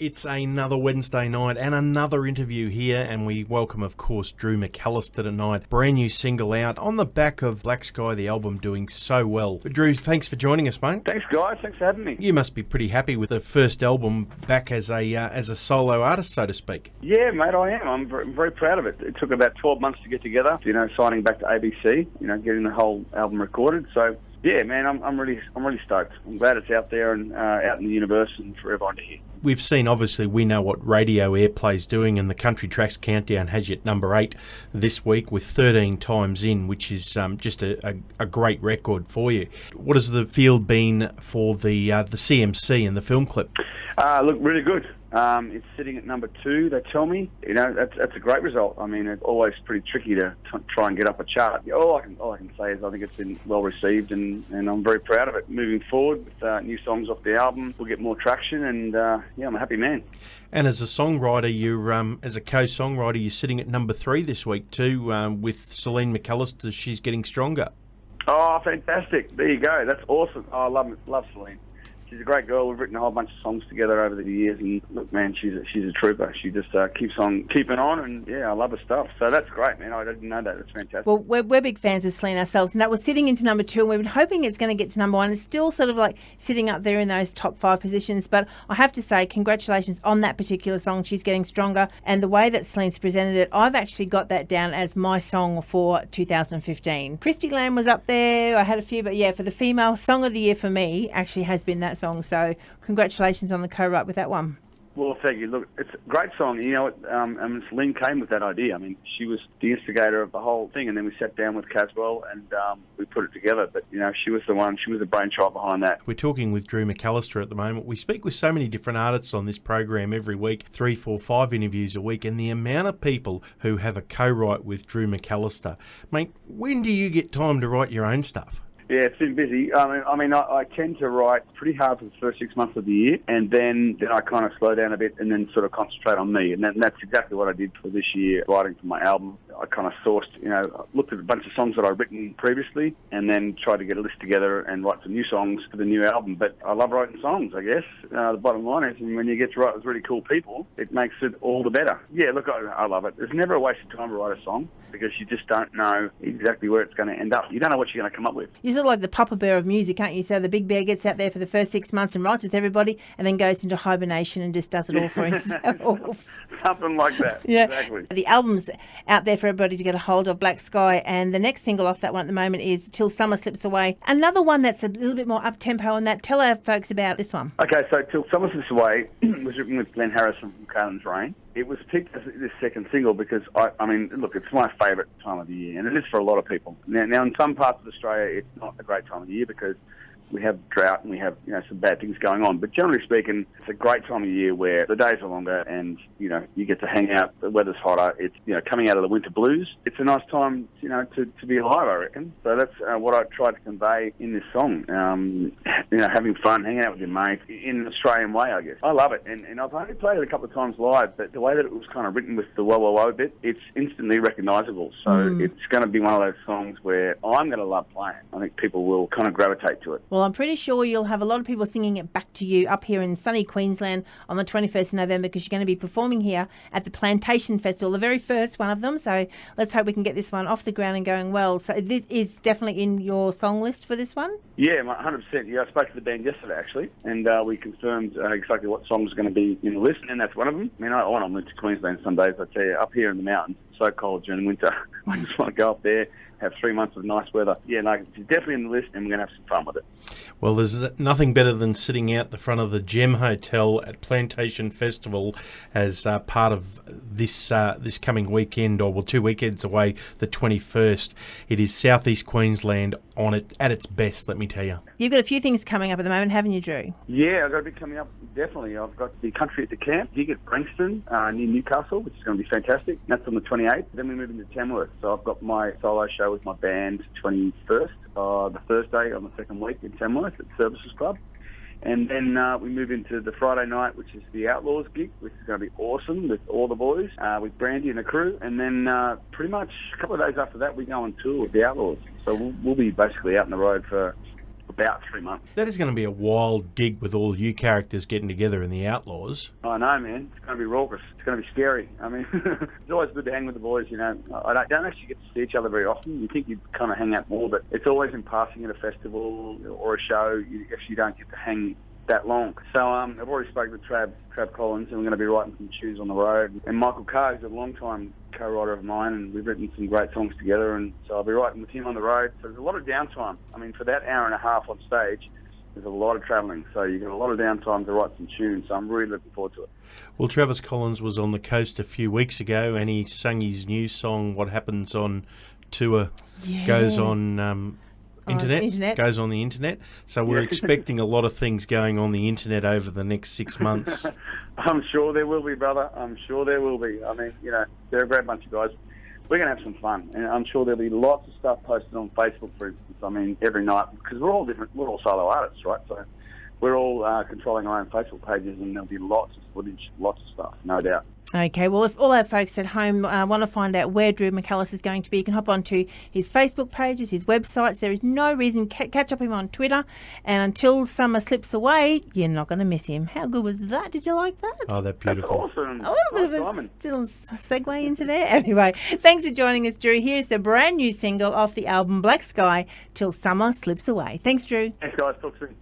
It's another Wednesday night and another interview here, and we welcome, of course, Drew McAlister tonight. Brand new single out on the back of Black Sky, the album doing so well. But Drew, thanks for joining us, mate. Thanks, guys. Thanks for having me. You must be pretty happy with the first album back as a solo artist, so to speak. Yeah, mate, I am. I'm very proud of it. It took about 12 months to get together, signing back to ABC, getting the whole album recorded. So, yeah, man, I'm really stoked. I'm glad it's out there and out in the universe and for everyone to hear. We've seen, obviously, we know what radio airplay's doing, and the Country Tracks Countdown has you at number 8 this week with 13 times in, which is just a great record for you. What has the field been for the CMC and the film clip? Look, really good. It's sitting at number 2, they tell me. That's a great result. I mean, it's always pretty tricky to try and get up a chart. All I can say is I think it's been well received, and I'm very proud of it. Moving forward with new songs off the album, we'll get more traction, and I'm a happy man. And as a songwriter, as a co-songwriter, you're sitting at number 3 this week too, with Celine McAlister. She's Getting Stronger. Oh, fantastic! There you go. That's awesome. Oh, I love Celine. She's a great girl. We've written a whole bunch of songs together over the years, and look, man, she's a trooper. She just keeps on keeping on, and yeah, I love her stuff. So that's great, man. I didn't know that. It's fantastic. Well, we're big fans of Celine ourselves, and that was sitting into number 2, and we've been hoping it's going to get to number 1. It's still sort of like sitting up there in those top 5 positions, but I have to say, congratulations on that particular song. She's Getting Stronger, and the way that Celine's presented it, I've actually got that down as my song for 2015. Christy Lamb was up there. I had a few, but yeah, for the female song of the year for me, actually has been that song. So congratulations on the co-write with that one. Well, thank you. Look, it's a great song. You know what? Celine came with that idea. I mean, she was the instigator of the whole thing, and then we sat down with Caswell and we put it together. But, she was the one. She was the brainchild behind that. We're talking with Drew McAlister at the moment. We speak with so many different artists on this program every week, 3, 4, 5 interviews a week, and the amount of people who have a co-write with Drew McAlister. Mate, when do you get time to write your own stuff? Yeah, it's been busy. I tend to write pretty hard for the first 6 months of the year, and then I kind of slow down a bit and then sort of concentrate on me. And that's exactly what I did for this year, writing for my album. I kind of sourced, looked at a bunch of songs that I'd written previously, and then tried to get a list together and write some new songs for the new album. But I love writing songs, I guess. The bottom line is, when you get to write with really cool people, it makes it all the better. Yeah, look, I love it. There's never a waste of time to write a song, because you just don't know exactly where it's going to end up. You don't know what you're going to come up with. You're sort of like the Papa Bear of music, aren't you? So the big bear gets out there for the first 6 months and writes with everybody, and then goes into hibernation and just does it all for himself. Something like that. Yeah. Exactly. The album's out there for everybody to get a hold of, Black Sky, and the next single off that one at the moment is Till Summer Slips Away. Another one that's a little bit more up-tempo on that. Tell our folks about this one. Okay, so Till Summer Slips Away was written with Glenn Harrison from Calen's Rain. It was picked as this second single because, look, it's my favourite time of the year, and it is for a lot of people. Now, in some parts of Australia, it's not a great time of the year because we have drought and we have some bad things going on. But generally speaking, it's a great time of year where the days are longer and you get to hang out. The weather's hotter. It's coming out of the winter blues. It's a nice time to be alive, I reckon. So that's what I tried to convey in this song. Having fun, hanging out with your mates in an Australian way, I guess. I love it, and I've only played it a couple of times live, but the way that it was kind of written with the whoa whoa whoa bit, it's instantly recognisable. So it's going to be one of those songs where I'm going to love playing. I think people will kind of gravitate to it. Well, I'm pretty sure you'll have a lot of people singing it back to you up here in sunny Queensland on the 21st of November, because you're going to be performing here at the Plantation Festival, the very first one of them. So let's hope we can get this one off the ground and going well. So this is definitely in your song list for this one? Yeah, 100%. Yeah, I spoke to the band yesterday, actually, and we confirmed exactly what songs are going to be in the list, and that's one of them. I mean, I want to move to Queensland some days, I tell you. Up here in the mountains, it's so cold during winter. I just want to go up there, have 3 months of nice weather. Yeah, no, it's definitely in the list, and we're going to have some fun with it. Well, there's nothing better than sitting out the front of the Gem Hotel at Plantation Festival as part of this coming weekend, or 2 weekends away, the 21st. It is southeast Queensland at its best, let me tell you. You've got a few things coming up at the moment, haven't you, Drew? Yeah, I've got a bit coming up, definitely. I've got the Country at the Camp gig at Frankston near Newcastle, which is going to be fantastic. That's on the 28th. Then we move into Tamworth. So I've got my solo show with my band 21st, the Thursday on the second week in Tamworth at Services Club. And then we move into the Friday night, which is the Outlaws gig, which is going to be awesome with all the boys, with Brandy and the crew. And then pretty much a couple of days after that, we go on tour with the Outlaws. So we'll be basically out on the road for about 3 months. That is going to be a wild gig with all you characters getting together in the Outlaws. I know, man. It's going to be raucous. It's going to be scary. I mean, it's always good to hang with the boys, you know. I don't actually get to see each other very often. You think you'd kind of hang out more, but it's always in passing at a festival or a show. You actually don't get to hang that long. So I've already spoken to Trav Collins, and we're going to be writing some tunes on the road. And Michael Carr is a long-time co-writer of mine, and we've written some great songs together, and so I'll be writing with him on the road. So there's a lot of downtime. I mean, for that hour and a half on stage, there's a lot of travelling, so you get a lot of downtime to write some tunes, so I'm really looking forward to it. Well, Travis Collins was on the coast a few weeks ago, and he sang his new song, What Happens on Tour Goes on internet. Goes on the internet. So we're expecting a lot of things going on the internet over the next 6 months. I'm sure there will be, brother. I'm sure there will be. I mean, you know, they're a great bunch of guys. We're going to have some fun, and I'm sure there'll be lots of stuff posted on Facebook, for instance. I mean, every night, because we're all different. We're all solo artists, right? So we're all controlling our own Facebook pages, and there'll be lots of footage, lots of stuff, no doubt. Okay, well, if all our folks at home want to find out where Drew McAlister is going to be, you can hop onto his Facebook pages, his websites. There is no reason. Catch up with him on Twitter. And until summer slips away, you're not going to miss him. How good was that? Did you like that? Oh, that's beautiful. That's awesome. A little bit of a little segue into there. Anyway, thanks for joining us, Drew. Here's the brand new single off the album Black Sky, Till Summer Slips Away. Thanks, Drew. Thanks, guys. Talk soon.